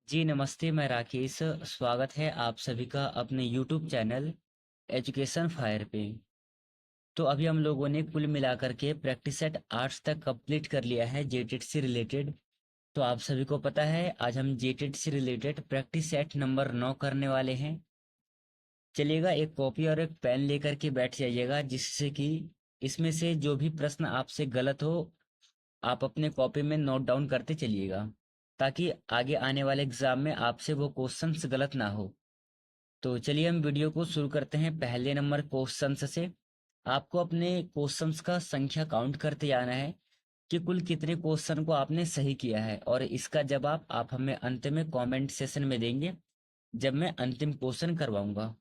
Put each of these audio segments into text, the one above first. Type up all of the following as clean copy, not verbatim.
जी नमस्ते, मैं राकेश। स्वागत है आप सभी का अपने यूट्यूब चैनल एजुकेशन फायर पे। तो अभी हम लोगों ने कुल मिलाकर के प्रैक्टिस सेट आर्ट्स तक कंप्लीट कर लिया है जेटेड से रिलेटेड। तो आप सभी को पता है आज हम जेटेड से रिलेटेड प्रैक्टिस सेट नंबर 9 करने वाले हैं। चलिएगा, एक कॉपी और एक पेन लेकर के बैठ जाइएगा, जिससे कि इसमें से जो भी प्रश्न आपसे गलत हो आप अपने कॉपी में नोट डाउन करते चलिएगा, ताकि आगे आने वाले एग्जाम में आपसे वो क्वेश्चंस गलत ना हो। तो चलिए हम वीडियो को शुरू करते हैं पहले नंबर क्वेश्चंस से। आपको अपने क्वेश्चंस का संख्या काउंट करते जाना है कि कुल कितने क्वेश्चन को आपने सही किया है, और इसका जवाब आप हमें अंत में कमेंट सेशन में देंगे जब मैं अंतिम क्वेश्चन करवाऊंगा।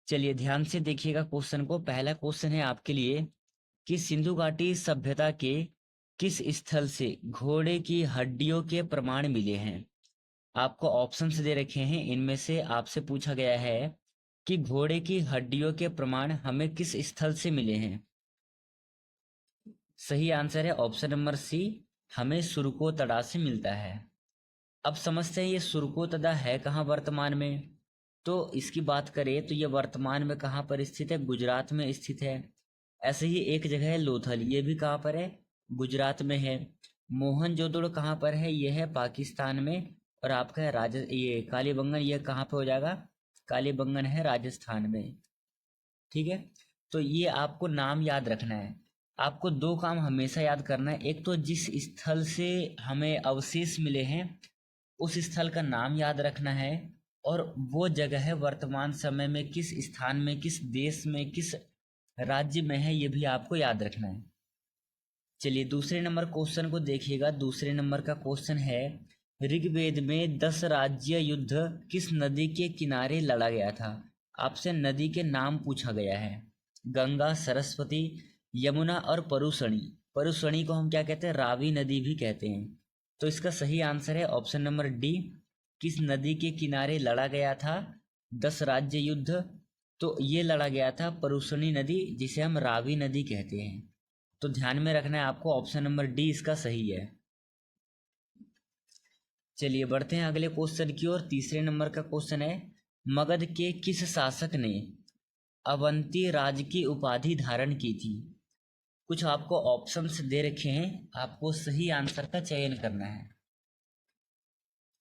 चलिए ध्यान से देखिएगा क्वेश्चन को। पहला क्वेश्चन है आपके लिए कि सिंधु घाटी सभ्यता के किस स्थल से घोड़े की हड्डियों के प्रमाण मिले हैं। आपको ऑप्शंस दे रखे हैं, इनमें से आपसे पूछा गया है कि घोड़े की हड्डियों के प्रमाण हमें किस स्थल से मिले हैं। सही आंसर है ऑप्शन नंबर सी, हमें सुरकोतड़ा से मिलता है। अब समझते हैं ये सुरकोतड़ा है कहाँ वर्तमान में। तो इसकी बात करें तो ये वर्तमान में कहाँ पर स्थित है, गुजरात में स्थित है। ऐसे ही एक जगह है लोथल, ये भी कहाँ पर है, गुजरात में है। मोहनजोदड़ो कहाँ पर है, ये है पाकिस्तान में। और आपका है ये कालीबंगन, ये कहाँ पे हो जाएगा, कालीबंगन है राजस्थान में। ठीक है, तो ये आपको नाम याद रखना है। आपको दो काम हमेशा याद करना है, एक तो जिस स्थल से हमें अवशेष मिले हैं उस स्थल का नाम याद रखना है, और वो जगह है वर्तमान समय में किस स्थान में, किस देश में, किस राज्य में है, ये भी आपको याद रखना है। चलिए दूसरे नंबर क्वेश्चन को देखिएगा। दूसरे नंबर का क्वेश्चन है, ऋग्वेद में 10 राज्य युद्ध किस नदी के किनारे लड़ा गया था। आपसे नदी के नाम पूछा गया है, गंगा, सरस्वती, यमुना और परुशणी। परुशणी को हम क्या कहते हैं, रावी नदी भी कहते हैं। तो इसका सही आंसर है ऑप्शन नंबर डी, किस नदी के किनारे लड़ा गया था 10 राज्य युद्ध। तो ये लड़ा गया था परुशणी नदी, जिसे हम रावी नदी कहते हैं। तो ध्यान में रखना है आपको, ऑप्शन नंबर डी इसका सही है। चलिए बढ़ते हैं अगले क्वेश्चन की ओर। तीसरे नंबर का क्वेश्चन है, मगध के किस शासक ने अवंती राज की उपाधि धारण की थी। कुछ आपको ऑप्शंस दे रखे हैं, आपको सही आंसर का चयन करना है।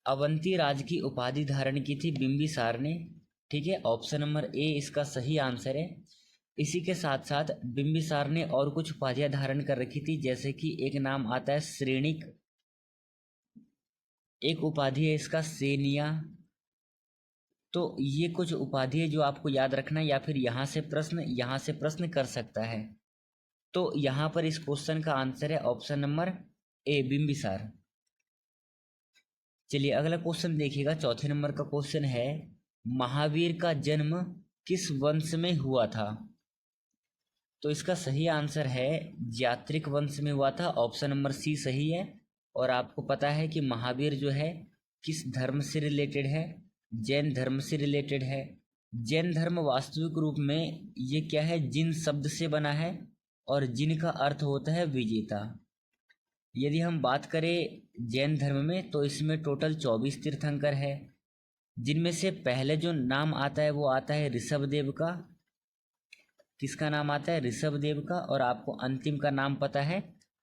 अवंती राज की उपाधि धारण की थी बिंबिसार ने। ठीक है, ऑप्शन नंबर ए इसका सही आंसर है। इसी के साथ साथ बिंबिसार ने और कुछ उपाधियां धारण कर रखी थी, जैसे कि एक नाम आता है श्रेणिक, एक उपाधि है इसका सेनिया। तो ये कुछ उपाधि है जो आपको याद रखना है, या फिर यहाँ से प्रश्न कर सकता है। तो यहाँ पर इस क्वेश्चन का आंसर है ऑप्शन नंबर ए, बिंबिसार। चलिए अगला क्वेश्चन देखिएगा। चौथे नंबर का क्वेश्चन है, महावीर का जन्म किस वंश में हुआ था। तो इसका सही आंसर है ज्यात्रिक वंश में हुआ था, ऑप्शन नंबर सी सही है। और आपको पता है कि महावीर जो है किस धर्म से रिलेटेड है, जैन धर्म से रिलेटेड है। जैन धर्म वास्तविक रूप में ये क्या है, जिन शब्द से बना है, और जिन का अर्थ होता है विजेता। यदि हम बात करें जैन धर्म में तो इसमें टोटल 24 तीर्थंकर है, जिनमें से पहले जो नाम आता है वो आता है ऋषभ देव का। किसका नाम आता है, ऋषभ देव का। और आपको अंतिम का नाम पता है,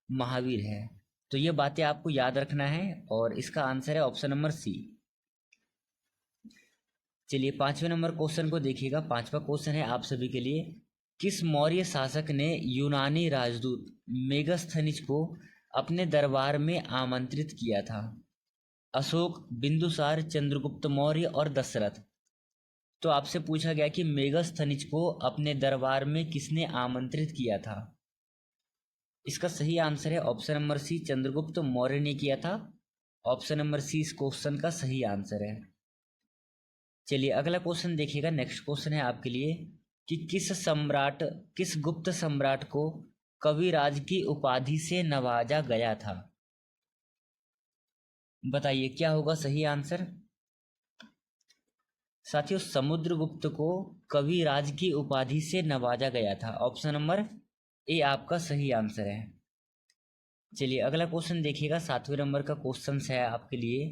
महावीर है। तो ये बातें आपको याद रखना है, और इसका आंसर है ऑप्शन नंबर सी। चलिए पांचवें नंबर क्वेश्चन को देखिएगा। पांचवा क्वेश्चन है आप सभी के लिए, किस मौर्य शासक ने यूनानी राजदूत मेगस्थनिज को अपने दरबार में आमंत्रित किया था। अशोक, बिंदुसार, चंद्रगुप्त मौर्य और दशरथ। तो आपसे पूछा गया कि मेगस्थनिज को अपने दरबार में किसने आमंत्रित किया था। इसका सही आंसर है option number C, Chandragupta Maurya ने किया था। ऑप्शन नंबर सी इस क्वेश्चन का सही आंसर है। चलिए अगला क्वेश्चन देखिएगा। नेक्स्ट क्वेश्चन है आपके लिए कि किस गुप्त सम्राट को कविराज की उपाधि से नवाजा गया था। बताइए क्या होगा सही आंसर। साथियों, समुद्रगुप्त को कविराज की उपाधि से नवाजा गया था। ऑप्शन नंबर ए आपका सही आंसर है। चलिए अगला क्वेश्चन देखिएगा। सातवें नंबर का क्वेश्चन है आपके लिए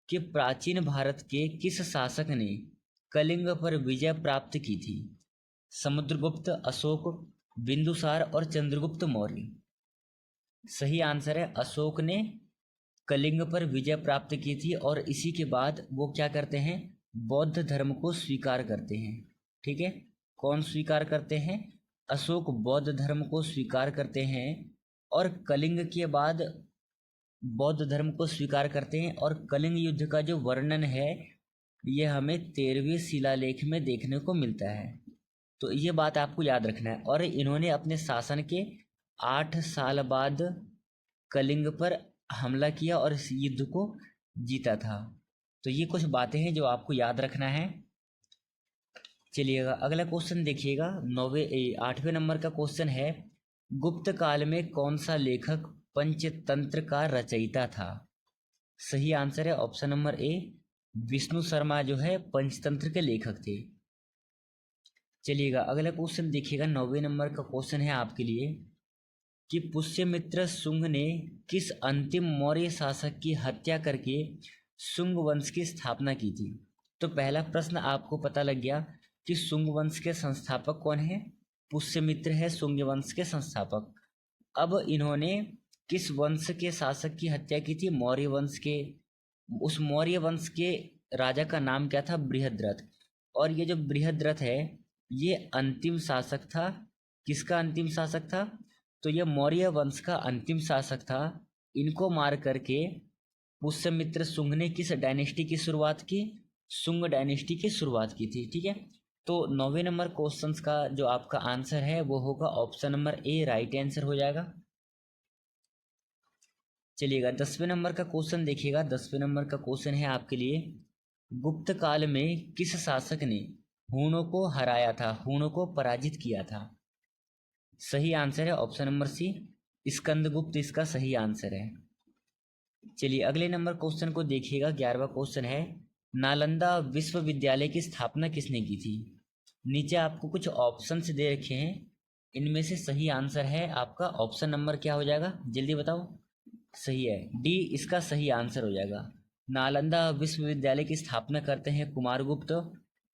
कि प्राचीन भारत के किस शासक ने कलिंग पर विजय प्राप्त की थी? समुद्रगुप्त, अशोक, बिंदुसार और चंद्रगुप्त मौर्य। सही आंसर है अशोक ने कलिंग पर विजय प्राप्त की थी और इसी के बाद वो क्या करते हैं, बौद्ध धर्म को स्वीकार करते हैं। ठीक है, कौन स्वीकार करते हैं? अशोक बौद्ध धर्म को स्वीकार करते हैं और कलिंग के बाद बौद्ध धर्म को स्वीकार करते हैं। और कलिंग युद्ध का जो वर्णन है ये हमें 13वें शिलालेख में देखने को मिलता है। तो ये बात आपको याद रखना है। और इन्होंने अपने शासन के 8 साल बाद कलिंग पर हमला किया और इस युद्ध को जीता था। तो ये कुछ बातें हैं जो आपको याद रखना है। चलिएगा अगला क्वेश्चन देखिएगा। 8वें नंबर का क्वेश्चन है, गुप्त काल में कौन सा लेखक पंचतंत्र का रचयिता था? सही आंसर है ऑप्शन नंबर ए, विष्णु शर्मा जो है पंचतंत्र के लेखक थे। चलिएगा अगला क्वेश्चन देखिएगा। 9वें नंबर का क्वेश्चन है आपके लिए कि पुष्यमित्र शुंग ने किस अंतिम मौर्य शासक की हत्या करके शुंग वंश की स्थापना की थी? तो पहला प्रश्न आपको पता लग गया कि शुंग वंश के संस्थापक कौन है? पुष्यमित्र है शुंग वंश के संस्थापक। अब इन्होंने किस वंश के शासक की हत्या की थी? मौर्य वंश के। उस मौर्य वंश के राजा का नाम क्या था? बृहद्रथ। और ये जो बृहद्रथ है ये अंतिम शासक था। किसका अंतिम शासक था? तो ये मौर्य वंश का अंतिम शासक था। इनको मार करके पुष्यमित्र शुंग ने किस डायनेस्टी की शुरुआत की? शुंग डायनेस्टी की शुरुआत की थी। ठीक है, तो 9वें नंबर क्वेश्चन का जो आपका आंसर है वो होगा option number A, right answer हो जाएगा। चलिएगा 10वें नंबर का क्वेश्चन देखिएगा। 10वें नंबर का क्वेश्चन है आपके लिए, गुप्त काल में किस शासक ने हूणों को हराया था, हूणों को पराजित किया था? सही आंसर है ऑप्शन नंबर सी, स्कंदगुप्त इसका सही आंसर है। चलिए अगले नंबर क्वेश्चन को देखिएगा। 11वां क्वेश्चन है, नालंदा विश्वविद्यालय की स्थापना किसने की थी? नीचे आपको कुछ ऑप्शंस दे रखे हैं, इनमें से सही आंसर है आपका ऑप्शन नंबर क्या हो जाएगा, जल्दी बताओ। सही है, डी इसका सही आंसर हो जाएगा। नालंदा विश्वविद्यालय की स्थापना करते हैं कुमारगुप्त।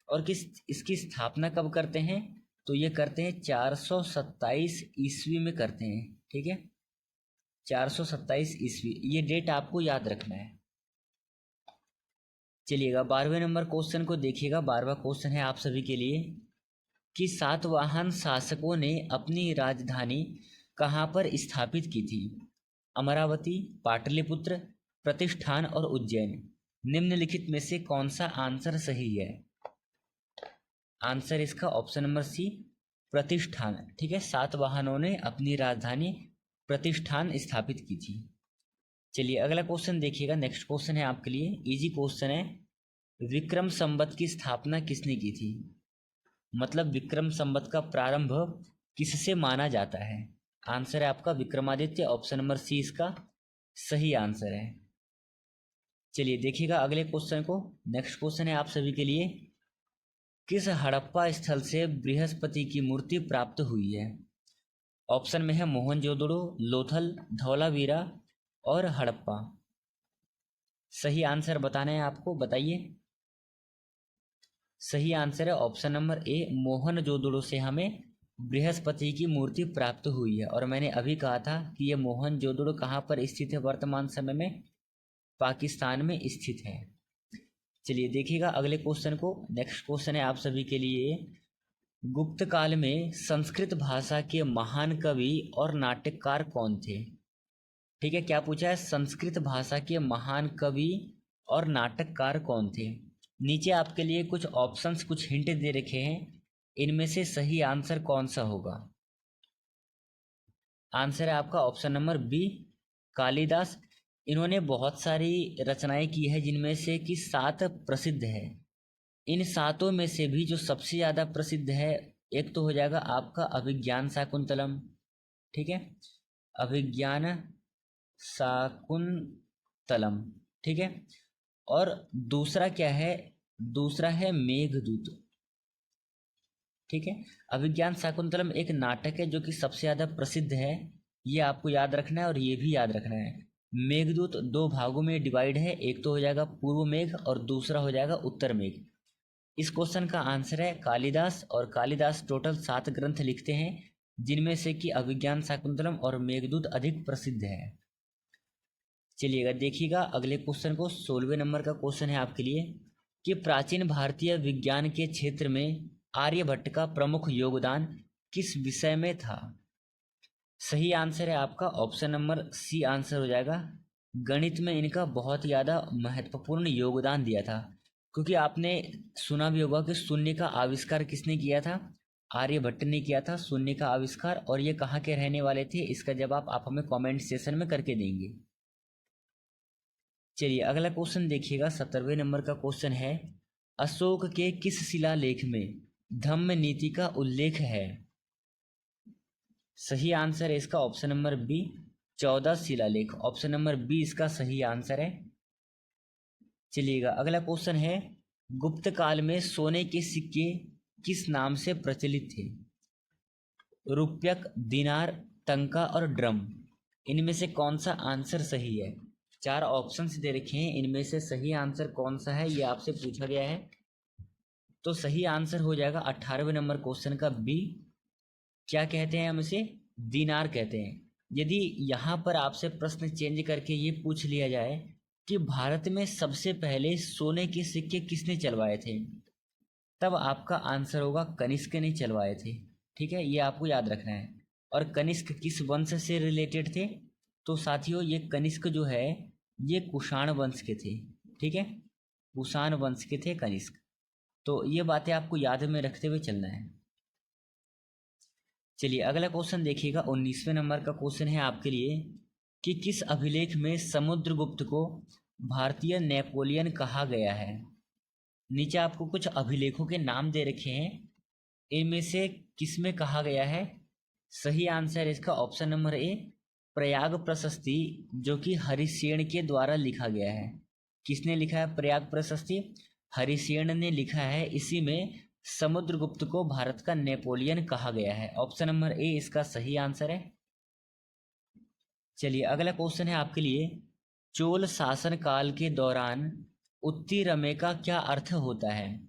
और किस इसकी स्थापना कब करते हैं? तो ये करते हैं 427 ईस्वी में करते हैं। ठीक है, 427 ईस्वी, ये डेट आपको याद रखना है। चलिएगा 12वें नंबर क्वेश्चन को देखिएगा। 12वां क्वेश्चन है आप सभी के लिए कि सातवाहन शासकों ने अपनी राजधानी कहाँ पर स्थापित की थी? अमरावती, पाटलिपुत्र, प्रतिष्ठान और उज्जैन। निम्नलिखित में से कौन सा आंसर सही है? आंसर इसका ऑप्शन नंबर सी, प्रतिष्ठान। ठीक है, सातवाहनों ने अपनी राजधानी प्रतिष्ठान स्थापित की थी। चलिए अगला क्वेश्चन देखिएगा। नेक्स्ट क्वेश्चन है आपके लिए, इजी क्वेश्चन है, विक्रम संवत की स्थापना किसने की थी? मतलब विक्रम संवत का प्रारंभ किससे माना जाता है? आंसर है आपका विक्रमादित्य, ऑप्शन नंबर सी इसका सही आंसर है। चलिए देखिएगा अगले क्वेश्चन को। नेक्स्ट क्वेश्चन है आप सभी के लिए, किस हड़प्पा स्थल से बृहस्पति की मूर्ति प्राप्त हुई है? ऑप्शन में है मोहनजोदड़ो, लोथल, धौलावीरा और हड़प्पा। सही आंसर बताना है आपको, बताइए। सही आंसर है ऑप्शन नंबर ए, मोहनजोदड़ो से हमें बृहस्पति की मूर्ति प्राप्त हुई है। और मैंने अभी कहा था कि यह मोहनजोदड़ो कहाँ पर स्थित है वर्तमान समय में? पाकिस्तान में स्थित है। चलिए देखिएगा अगले क्वेश्चन को। नेक्स्ट क्वेश्चन है आप सभी के लिए, गुप्त काल में संस्कृत भाषा के महान कवि और नाटककार कौन थे? ठीक है, क्या पूछा है? संस्कृत भाषा के महान कवि और नाटककार कौन थे? नीचे आपके लिए कुछ ऑप्शंस, कुछ हिंट दे रखे हैं, इनमें से सही आंसर कौन सा होगा? आंसर है आपका ऑप्शन नंबर बी, कालिदास। इन्होंने बहुत सारी रचनाएं की है जिनमें से कि 7 प्रसिद्ध है। इन 7 में से भी जो सबसे ज़्यादा प्रसिद्ध है, एक तो हो जाएगा आपका अभिज्ञान शाकुंतलम। ठीक है, अभिज्ञान शाकुंतलम। ठीक है, और दूसरा क्या है? दूसरा है मेघदूत। ठीक है, अभिज्ञान शाकुंतलम एक नाटक है जो कि सबसे ज़्यादा प्रसिद्ध है, ये आपको याद रखना है और ये भी याद रखना है। मेघदूत दो भागों में डिवाइड है, एक तो हो जाएगा पूर्व मेघ और दूसरा हो जाएगा उत्तर मेघ। इस क्वेश्चन का आंसर है कालिदास, और कालिदास टोटल 7 ग्रंथ लिखते हैं, जिनमें से कि अभिज्ञान शाकुंतलम और मेघदूत अधिक प्रसिद्ध है। चलिएगा देखिएगा अगले क्वेश्चन को। 16वें नंबर का क्वेश्चन है आपके लिए कि प्राचीन भारतीय विज्ञान के क्षेत्र में आर्यभट्ट का प्रमुख योगदान किस विषय में था? सही आंसर है आपका ऑप्शन नंबर सी आंसर हो जाएगा। गणित में इनका बहुत ज़्यादा महत्वपूर्ण योगदान दिया था, क्योंकि आपने सुना भी होगा कि शून्य का आविष्कार किसने किया था? आर्यभट्ट ने किया था शून्य का आविष्कार। और ये कहाँ के रहने वाले थे? इसका जवाब आप हमें कमेंट सेशन में करके देंगे। चलिए अगला क्वेश्चन देखिएगा। 17वें नंबर का क्वेश्चन है अशोक के किस शिलालेख में धम्म नीति का उल्लेख है? सही आंसर है इसका ऑप्शन नंबर बी 14 शिलालेख। ऑप्शन नंबर बी इसका सही आंसर है। चलिएगा अगला क्वेश्चन है गुप्त काल में सोने के सिक्के किस नाम से प्रचलित थे? रुपयक, दिनार, टंका और ड्रम। इनमें से कौन सा आंसर सही है? 4 ऑप्शंस दे रखे हैं, इनमें से सही आंसर कौन सा है ये आपसे पूछा गया है। तो सही आंसर हो जाएगा 18वें नंबर क्वेश्चन का बी। क्या कहते हैं हम इसे? दीनार कहते हैं। यदि यहाँ पर आपसे प्रश्न चेंज करके ये पूछ लिया जाए कि भारत में सबसे पहले सोने के सिक्के किसने चलवाए थे, तब आपका आंसर होगा कनिष्क ने चलवाए थे। ठीक है, ये आपको याद रखना है। और कनिष्क किस वंश से रिलेटेड थे? तो साथियों ये कनिष्क जो है ये कुषाण वंश के थे। ठीक है, कुषाण वंश के थे कनिष्क। तो ये बातें आपको याद में रखते हुए चलना है। चलिए अगला क्वेश्चन देखिएगा। 19वें नंबर का क्वेश्चन है आपके लिए कि किस अभिलेख में समुद्रगुप्त को भारतीय नेपोलियन कहा गया है? नीचे आपको कुछ अभिलेखों के नाम दे रखे हैं, इनमें से किस में कहा गया है? सही आंसर इसका ऑप्शन नंबर ए प्रयाग प्रशस्ति, जो कि हरिसेन के द्वारा लिखा गया है। किसने लिखा है प्रयाग प्रशस्ति? हरिसेन ने लिखा है। इसी में समुद्रगुप्त को भारत का नेपोलियन कहा गया है। ऑप्शन नंबर ए इसका सही आंसर है। चलिए अगला क्वेश्चन है आपके लिए चोल शासन काल के दौरान उत्तीरमे का क्या अर्थ होता है?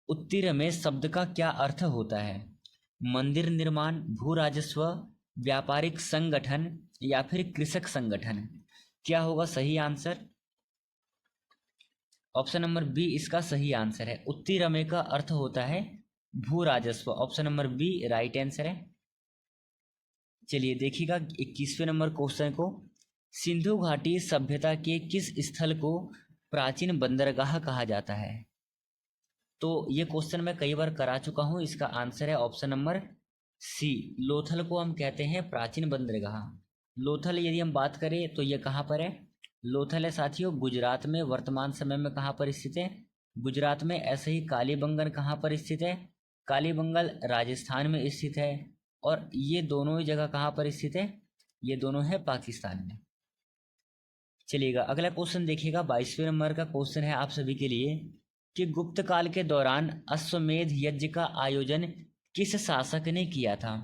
उत्तीरमे शब्द का क्या अर्थ होता है? मंदिर निर्माण, भू राजस्व, व्यापारिक संगठन या फिर कृषक संगठन। क्या होगा सही आंसर? ऑप्शन नंबर बी इसका सही आंसर है। उत्तीरमे का अर्थ होता है भू राजस्व। Option number B right answer है। चलिए देखिएगा 21वें नंबर क्वेश्चन को। सिंधु घाटी सभ्यता के किस स्थल को प्राचीन बंदरगाह कहा जाता है? तो ये क्वेश्चन मैं कई बार करा चुका हूँ। इसका आंसर है ऑप्शन नंबर सी लोथल को हम कहते हैं प्राचीन बंदरगाह। लोथल यदि हम बात करें तो ये कहाँ पर है? लोथल है साथियों गुजरात में। वर्तमान समय में कहाँ पर स्थित है? गुजरात में। ऐसे ही कालीबंगन कहाँ पर स्थित है? कालीबंगन राजस्थान में स्थित है। और ये दोनों ही जगह कहाँ पर स्थित है? ये दोनों है पाकिस्तान में। चलिएगा अगला क्वेश्चन देखिएगा। 22वें नंबर का क्वेश्चन है आप सभी के लिए कि गुप्त काल के दौरान अश्वमेध यज्ञ का आयोजन किस शासक ने किया था?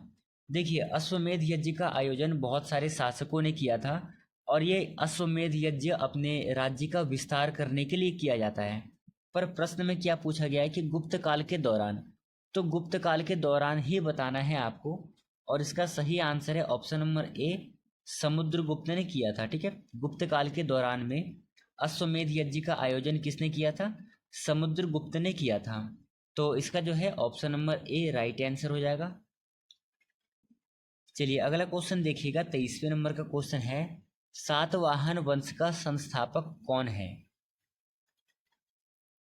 देखिए अश्वमेध यज्ञ का आयोजन बहुत सारे शासकों ने किया था, और ये अश्वमेध यज्ञ अपने राज्य का विस्तार करने के लिए किया जाता है। पर प्रश्न में क्या पूछा गया है कि गुप्त काल के दौरान, तो गुप्त काल के दौरान ही बताना है आपको। और इसका सही आंसर है ऑप्शन नंबर ए समुद्रगुप्त ने किया था। ठीक है, गुप्त काल के दौरान में अश्वमेध यज्ञ का आयोजन किसने किया था? समुद्रगुप्त ने किया था। तो इसका जो है option number A right answer हो जाएगा। चलिए अगला क्वेश्चन देखिएगा। 23वें नंबर का क्वेश्चन है सातवाहन वंश का संस्थापक कौन है?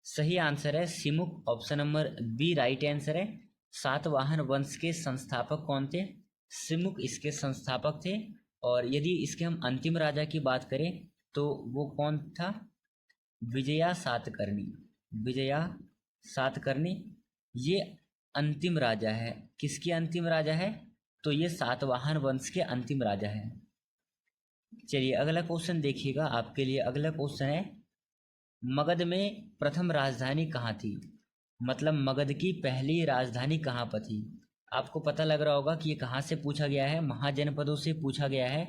सही आंसर है Simuka. Option number B right answer है। सातवाहन वंश के संस्थापक कौन थे? सिमुक इसके संस्थापक थे। और यदि इसके हम अंतिम राजा की बात करें तो वो कौन था? विजया सातकर्णी। विजया सातकर्णी ये अंतिम राजा है। किसके अंतिम राजा है? तो ये सातवाहन वंश के अंतिम राजा है। चलिए अगला क्वेश्चन देखिएगा आपके लिए। अगला क्वेश्चन है मगध में प्रथम राजधानी कहाँ थी? मतलब मगध की पहली राजधानी कहाँ पर थी? आपको पता लग रहा होगा कि ये कहाँ से पूछा गया है। महाजनपदों से पूछा गया है।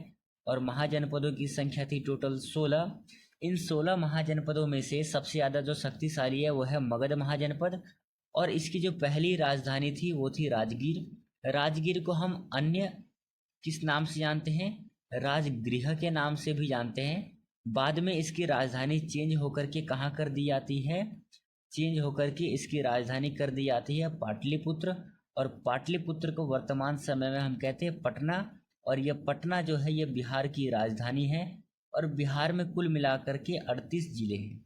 और महाजनपदों की संख्या थी टोटल 16। इन 16 महाजनपदों में से सबसे ज़्यादा जो शक्तिशाली है वो है मगध महाजनपद, और इसकी जो पहली राजधानी थी वो थी राजगीर। राजगीर को हम अन्य किस नाम से जानते हैं? राजगृह के नाम से भी जानते हैं। बाद में इसकी राजधानी चेंज होकर के कहाँ कर दी जाती है? चेंज होकर के इसकी राजधानी कर दी जाती है पाटलिपुत्र, और पाटलिपुत्र को वर्तमान समय में हम कहते हैं पटना। और यह पटना जो है ये बिहार की राजधानी है, और बिहार में कुल मिलाकर के 38 जिले हैं।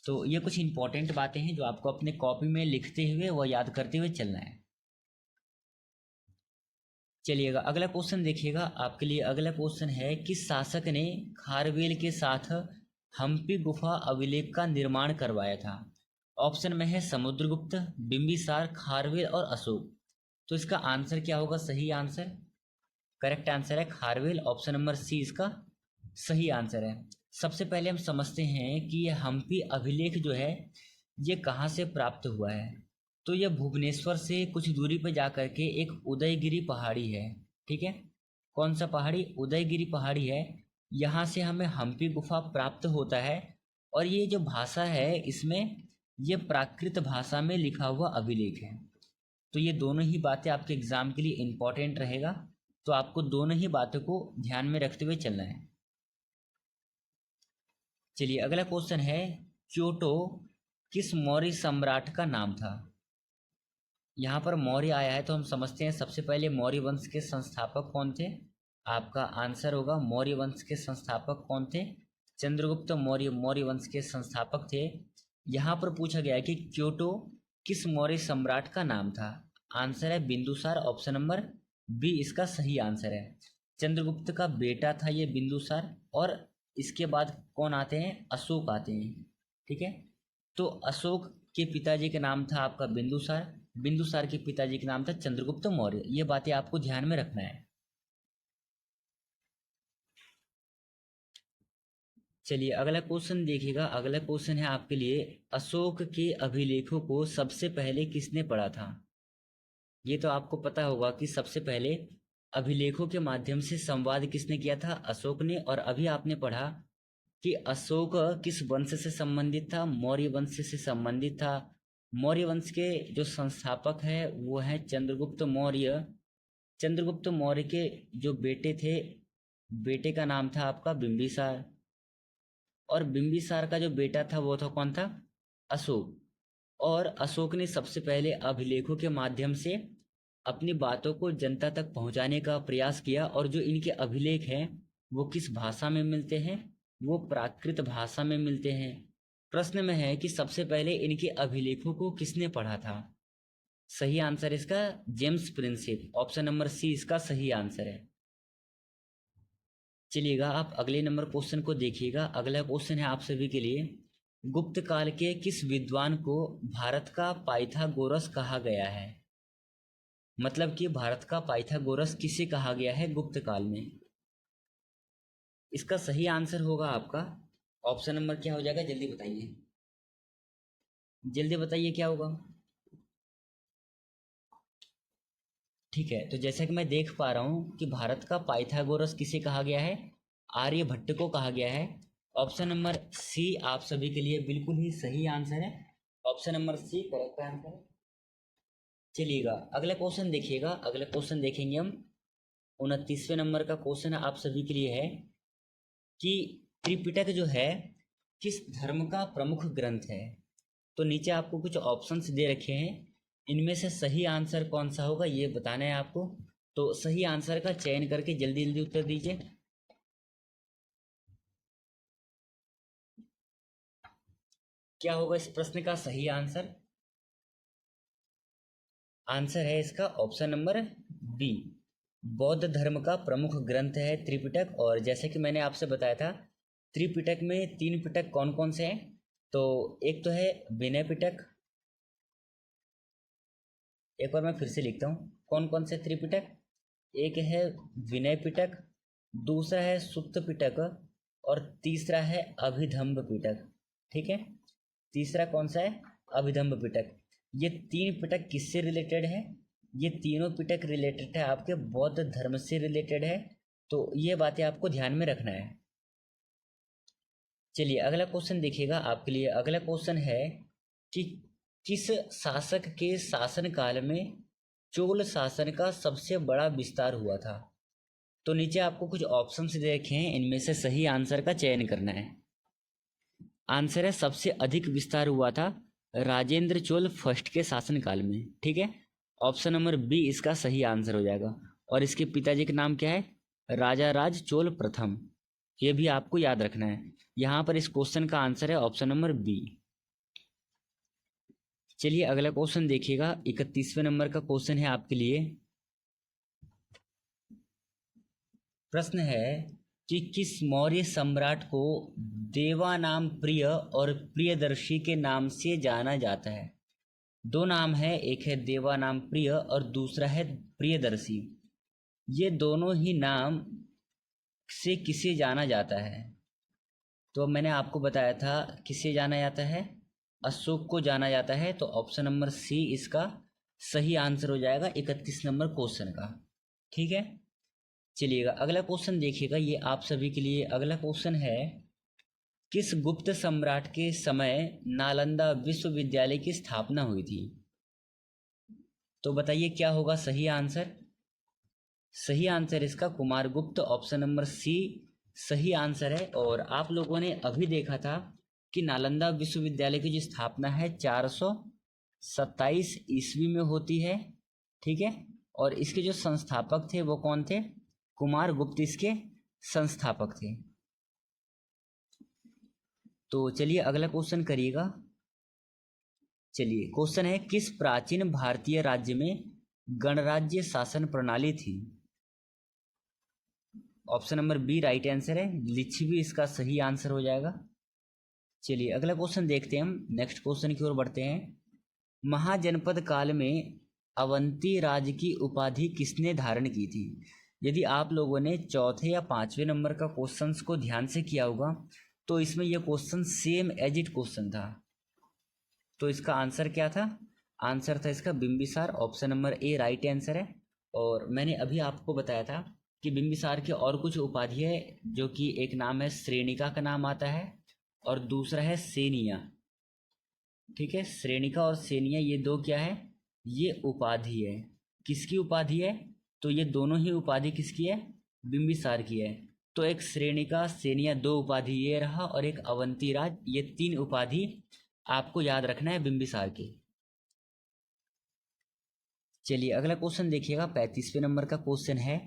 तो ये कुछ इंपॉर्टेंट बातें हैं जो आपको अपने कॉपी में लिखते हुए व याद करते हुए चलना है। चलिएगा अगला क्वेश्चन देखिएगा आपके लिए। अगला क्वेश्चन है किस शासक ने खारवेल के साथ हम्पी गुफा अभिलेख का निर्माण करवाया था? ऑप्शन में है समुद्रगुप्त, बिंबिसार, खारवेल और अशोक। तो इसका आंसर क्या होगा? सही आंसर, करेक्ट आंसर है खारवेल। ऑप्शन नंबर सी इसका सही आंसर है। सबसे पहले हम समझते हैं कि यह हम्पी अभिलेख जो है ये कहाँ से प्राप्त हुआ है। तो यह भुवनेश्वर से कुछ दूरी पर जाकर के एक उदयगिरी पहाड़ी है। ठीक है, कौन सा पहाड़ी? उदयगिरी पहाड़ी है। यहाँ से हमें हम्पी गुफा प्राप्त होता है, और ये जो भाषा है इसमें ये प्राकृत भाषा में लिखा हुआ अभिलेख है। तो ये दोनों ही बातें आपके एग्जाम के लिए इम्पोर्टेंट रहेगा, तो आपको दोनों ही बातों को ध्यान में रखते हुए चलना है। चलिए अगला क्वेश्चन है क्योटो किस मौर्य सम्राट का नाम था? यहाँ पर मौर्य आया है तो हम समझते हैं सबसे पहले मौर्य वंश के संस्थापक कौन थे? आपका आंसर होगा मौर्य वंश के संस्थापक कौन थे? चंद्रगुप्त मौर्य मौर्य वंश के संस्थापक थे। यहाँ पर पूछा गया है कि क्योटो किस मौर्य सम्राट का नाम था? आंसर है बिंदुसार। ऑप्शन नंबर बी इसका सही आंसर है। चंद्रगुप्त का बेटा था ये बिंदुसार, और इसके बाद कौन आते हैं? अशोक आते हैं। ठीक है, तो अशोक के पिताजी का नाम था आपका बिंदुसार, बिंदुसार के पिताजी का नाम था चंद्रगुप्त मौर्य। ये बातें आपको ध्यान में रखना है। चलिए अगला क्वेश्चन देखिएगा। अगला क्वेश्चन है आपके लिए अशोक के अभिलेखों को सबसे पहले किसने पढ़ा था? ये तो आपको पता होगा कि सबसे पहले अभिलेखों के माध्यम से संवाद किसने किया था? अशोक ने। और अभी आपने पढ़ा कि अशोक किस वंश से संबंधित था? मौर्य वंश से संबंधित था। मौर्य वंश के जो संस्थापक है वो है चंद्रगुप्त मौर्य। चंद्रगुप्त मौर्य के जो बेटे थे, बेटे का नाम था आपका बिंबिसार, और बिंबिसार का जो बेटा था वो था कौन था? अशोक। और अशोक ने सबसे पहले अभिलेखों के माध्यम से अपनी बातों को जनता तक पहुंचाने का प्रयास किया, और जो इनके अभिलेख हैं वो किस भाषा में मिलते हैं? वो प्राकृत भाषा में मिलते हैं। प्रश्न में है कि सबसे पहले इनके अभिलेखों को किसने पढ़ा था? सही आंसर इसका James Prinsep. Option number C इसका सही आंसर है। चलिएगा आप अगले नंबर क्वेश्चन को देखिएगा। अगला क्वेश्चन है आप सभी के लिए गुप्त काल के किस विद्वान को भारत का पाइथागोरस कहा गया है? मतलब कि भारत का पाइथागोरस किसे कहा गया है गुप्त काल में? इसका सही आंसर होगा आपका ऑप्शन नंबर क्या हो जाएगा? जल्दी बताइए, जल्दी बताइए क्या होगा। ठीक है, तो जैसा कि मैं देख पा रहा हूँ कि भारत का पाइथागोरस किसे कहा गया है? आर्यभट्ट को कहा गया है। ऑप्शन नंबर सी आप सभी के लिए बिल्कुल ही सही आंसर है। Option number C correct answer है। चलिएगा अगला क्वेश्चन देखिएगा। अगला क्वेश्चन देखेंगे हम 29वें नंबर का क्वेश्चन आप सभी के लिए है कि त्रिपिटक जो है किस धर्म का प्रमुख ग्रंथ है? तो नीचे आपको कुछ ऑप्शंस दे रखे हैं, इनमें से सही आंसर कौन सा होगा ये बताना है आपको। तो सही आंसर का चयन करके जल्दी जल्दी उत्तर दीजिए। क्या होगा इस प्रश्न का सही आंसर? आंसर है इसका ऑप्शन नंबर बी, बौद्ध धर्म का प्रमुख ग्रंथ है त्रिपिटक। और जैसे कि मैंने आपसे बताया था त्रिपिटक में 3 पिटक कौन कौन से हैं? तो एक तो है विनय पिटक, एक बार मैं फिर से लिखता हूँ कौन कौन से त्रिपिटक। एक है विनय पिटक, दूसरा है सुत्त पिटक, और तीसरा है अभिधम्ब पिटक। ठीक है, तीसरा कौन सा है? अभिधम्ब पिटक। ये 3 पिटक किससे रिलेटेड है? ये तीनों पिटक रिलेटेड है आपके बौद्ध धर्म से रिलेटेड है। तो ये बातें आपको ध्यान में रखना है। चलिए अगला क्वेश्चन देखिएगा आपके लिए। अगला क्वेश्चन है कि किस शासक के शासनकाल में चोल शासन का सबसे बड़ा विस्तार हुआ था? तो नीचे आपको कुछ ऑप्शंस दे रखे हैं, इनमें से सही आंसर का चयन करना है। आंसर है सबसे अधिक विस्तार हुआ था राजेंद्र चोल फर्स्ट के शासनकाल में। ठीक है, ऑप्शन नंबर बी इसका सही आंसर हो जाएगा। और इसके पिताजी का नाम क्या है? राजा राज चोल प्रथम। ये भी आपको याद रखना है। यहाँ पर इस क्वेश्चन का आंसर है ऑप्शन नंबर बी। चलिए अगला क्वेश्चन देखिएगा। 31वें नंबर का क्वेश्चन है आपके लिए। प्रश्न है कि किस मौर्य सम्राट को देवानाम प्रिय और प्रियदर्शी के नाम से जाना जाता है? दो नाम है, एक है देवानाम प्रिय और दूसरा है प्रियदर्शी। ये दोनों ही नाम से किसे जाना जाता है? तो मैंने आपको बताया था किसे जाना जाता है, अशोक को जाना जाता है। तो ऑप्शन नंबर सी इसका सही आंसर हो जाएगा 31 नंबर क्वेश्चन का। ठीक है, चलिएगा अगला क्वेश्चन देखिएगा। ये आप सभी के लिए अगला क्वेश्चन है, किस गुप्त सम्राट के समय नालंदा विश्वविद्यालय की स्थापना हुई थी? तो बताइए क्या होगा सही आंसर? सही आंसर इसका कुमारगुप्त, ऑप्शन नंबर सी सही आंसर है। और आप लोगों ने अभी देखा था कि नालंदा विश्वविद्यालय की जो स्थापना है 427 ईस्वी में होती है। ठीक है, और इसके जो संस्थापक थे वो कौन थे? कुमारगुप्त इसके संस्थापक थे। तो चलिए अगला क्वेश्चन करिएगा। चलिए क्वेश्चन है, किस प्राचीन भारतीय राज्य में गणराज्य शासन प्रणाली थी? Option number B right answer है, लिच्छवी इसका सही आंसर हो जाएगा। चलिए अगला क्वेश्चन देखते हैं, हम नेक्स्ट क्वेश्चन की ओर बढ़ते हैं। महाजनपद काल में अवंती राज की उपाधि किसने धारण की थी? यदि आप लोगों ने चौथे या पांचवें नंबर का क्वेश्चंस को ध्यान से किया होगा तो इसमें यह question same as it question था। तो इसका आंसर क्या था? आंसर था इसका Bimbisara, option number A right answer है। और मैंने अभी आपको बताया था कि बिंबिसार के और कुछ उपाधि है, जो कि एक नाम है श्रेणिका का नाम आता है और दूसरा है सेनिया। ठीक है, श्रेणिका और सेनिया ये दो क्या है? ये उपाधि है। किसकी उपाधि है? तो ये दोनों ही उपाधि किसकी है? बिंबिसार की है। तो एक श्रेणिका सेनिया दो उपाधि ये रहा, और एक अवंतीराज ये तीन उपाधि आपको याद रखना है बिंबिसार की। चलिए अगला क्वेश्चन देखिएगा। 35वें नंबर का क्वेश्चन है,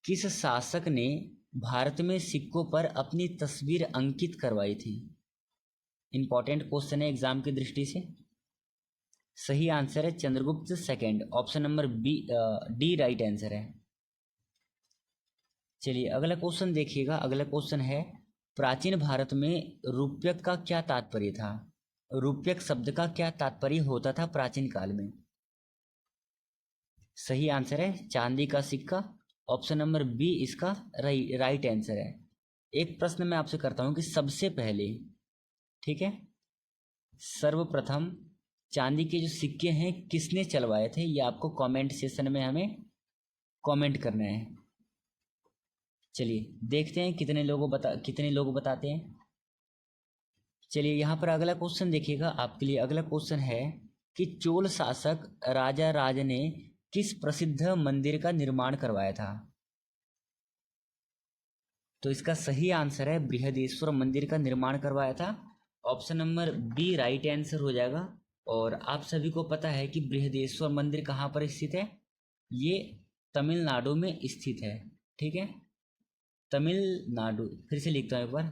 किस शासक ने भारत में सिक्कों पर अपनी तस्वीर अंकित करवाई थी? इंपॉर्टेंट क्वेश्चन है एग्जाम की दृष्टि से। सही आंसर है Chandragupta second, option number B D right answer है। चलिए अगला क्वेश्चन देखिएगा। अगला क्वेश्चन है, प्राचीन भारत में रूप्यक का क्या तात्पर्य था? रूप्यक शब्द का क्या तात्पर्य होता था प्राचीन काल में? सही आंसर है चांदी का सिक्का, ऑप्शन नंबर बी इसका राइट आंसर है। एक प्रश्न मैं आपसे करता हूं कि सबसे पहले, ठीक है, सर्वप्रथम चांदी के जो सिक्के हैं किसने चलवाए थे? ये आपको कमेंट सेशन में हमें कमेंट करना है। चलिए देखते हैं कितने लोग बताते हैं। चलिए यहाँ पर अगला क्वेश्चन देखिएगा आपके लिए। अगला क्वेश्चन है कि चोल शासक राजा राज ने किस प्रसिद्ध मंदिर का निर्माण करवाया था? तो इसका सही आंसर है बृहदेश्वर मंदिर का निर्माण करवाया था, option number B right answer हो जाएगा। और आप सभी को पता है कि बृहदेश्वर मंदिर कहाँ पर स्थित है? ये तमिलनाडु में स्थित है। ठीक है, तमिलनाडु, फिर से लिखता हूँ एक बार,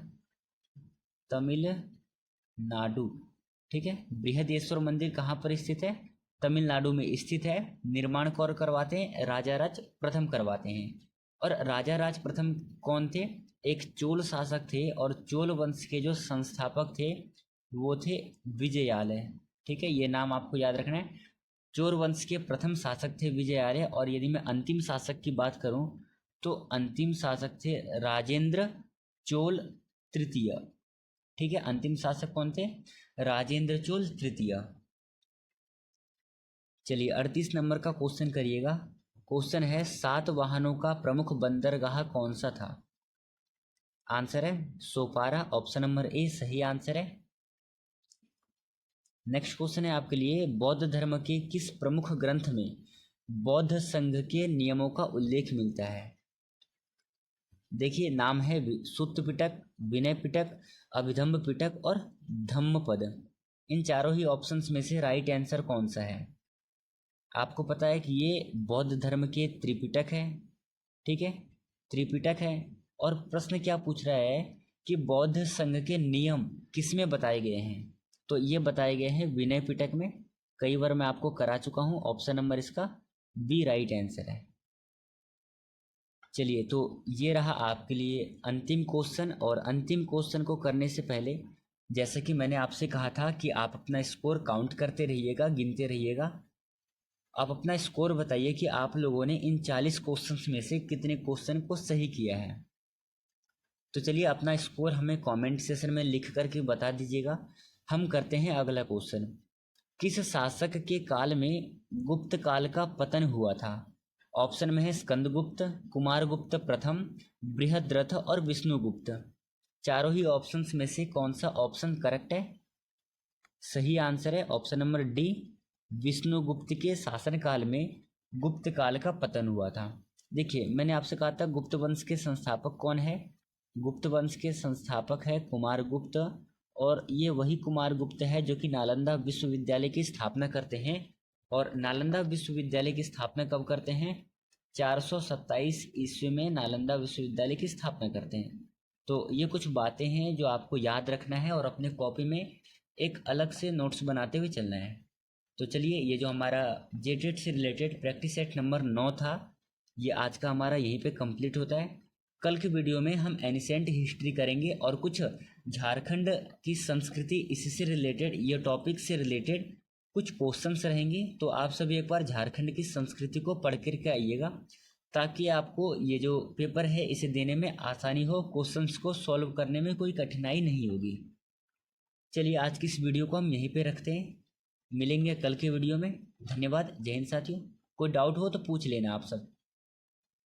तमिलनाडु। ठीक है, बृहदेश्वर मंदिर कहाँ पर स्थित है? तमिलनाडु में स्थित है। निर्माण कौन करवाते हैं? राजा राज प्रथम करवाते हैं। और राजा राज प्रथम कौन थे? एक चोल शासक थे, और चोल वंश के जो संस्थापक थे वो थे विजयालय। ठीक है, ये नाम आपको याद रखना है। चोल वंश के प्रथम शासक थे विजयालय। और यदि मैं अंतिम शासक की बात करूं तो अंतिम शासक थे राजेंद्र चोल तृतीय। ठीक है, अंतिम शासक कौन थे? राजेंद्र चोल तृतीय। चलिए 38 नंबर का क्वेश्चन करिएगा। क्वेश्चन है 7 वाहनों का प्रमुख बंदरगाह कौन सा था? आंसर है सोपारा, ऑप्शन नंबर ए सही आंसर है। नेक्स्ट क्वेश्चन है आपके लिए, बौद्ध धर्म के किस प्रमुख ग्रंथ में बौद्ध संघ के नियमों का उल्लेख मिलता है? देखिए नाम है सुत्त पिटक, विनय पिटक, अभिधम्म पिटक और धम्मपद। इन चारों ही ऑप्शंस में से राइट आंसर कौन सा है? आपको पता है कि ये बौद्ध धर्म के त्रिपिटक है, ठीक है, त्रिपिटक है। और प्रश्न क्या पूछ रहा है कि बौद्ध संघ के नियम किस में बताए गए हैं? तो ये बताए गए हैं विनय पिटक में। कई बार मैं आपको करा चुका हूँ, ऑप्शन नंबर इसका बी राइट आंसर है। चलिए, तो ये रहा आपके लिए अंतिम क्वेश्चन। और अंतिम क्वेश्चन को करने से पहले जैसा कि मैंने आपसे कहा था कि आप अपना स्कोर काउंट करते रहिएगा, गिनते रहिएगा। आप अपना स्कोर बताइए कि आप लोगों ने इन 40 क्वेश्चंस में से कितने क्वेश्चन को सही किया है। तो चलिए अपना स्कोर हमें कमेंट सेशन में लिख करके बता दीजिएगा। हम करते हैं अगला क्वेश्चन। किस शासक के काल में गुप्त काल का पतन हुआ था? ऑप्शन में है स्कंदगुप्त, कुमारगुप्त प्रथम, बृहद्रथ और विष्णुगुप्त। चारों ही ऑप्शंस में से कौन सा ऑप्शन करेक्ट है? सही आंसर है ऑप्शन नंबर डी, विष्णुगुप्त के शासनकाल में गुप्त काल का पतन हुआ था। देखिए मैंने आपसे कहा था गुप्त वंश के संस्थापक कौन है? गुप्त वंश के संस्थापक है कुमारगुप्त। और ये वही कुमारगुप्त है जो कि नालंदा विश्वविद्यालय की स्थापना करते हैं। और नालंदा विश्वविद्यालय की स्थापना कब करते हैं? 427 ईस्वी में नालंदा विश्वविद्यालय की स्थापना करते हैं। तो ये कुछ बातें हैं जो आपको याद रखना है और अपने कॉपी में एक अलग से नोट्स बनाते हुए चलना है। तो चलिए, ये जो हमारा जेटेट से रिलेटेड प्रैक्टिस सेट नंबर 9 था, ये आज का हमारा यहीं पे कंप्लीट होता है। कल के वीडियो में हम एनिसेंट हिस्ट्री करेंगे और कुछ झारखंड की संस्कृति, इससे रिलेटेड, ये टॉपिक से रिलेटेड कुछ क्वेश्चंस रहेंगे। तो आप सभी एक बार झारखंड की संस्कृति को पढ़ करके आइएगा, ताकि आपको ये जो पेपर है इसे देने में आसानी हो, क्वेश्चंस को सॉल्व करने में कोई कठिनाई नहीं होगी। चलिए आज की इस वीडियो को हम यहीं पे रखते हैं, मिलेंगे कल के वीडियो में। धन्यवाद, जय हिंद साथियों। कोई डाउट हो तो पूछ लेना आप सब।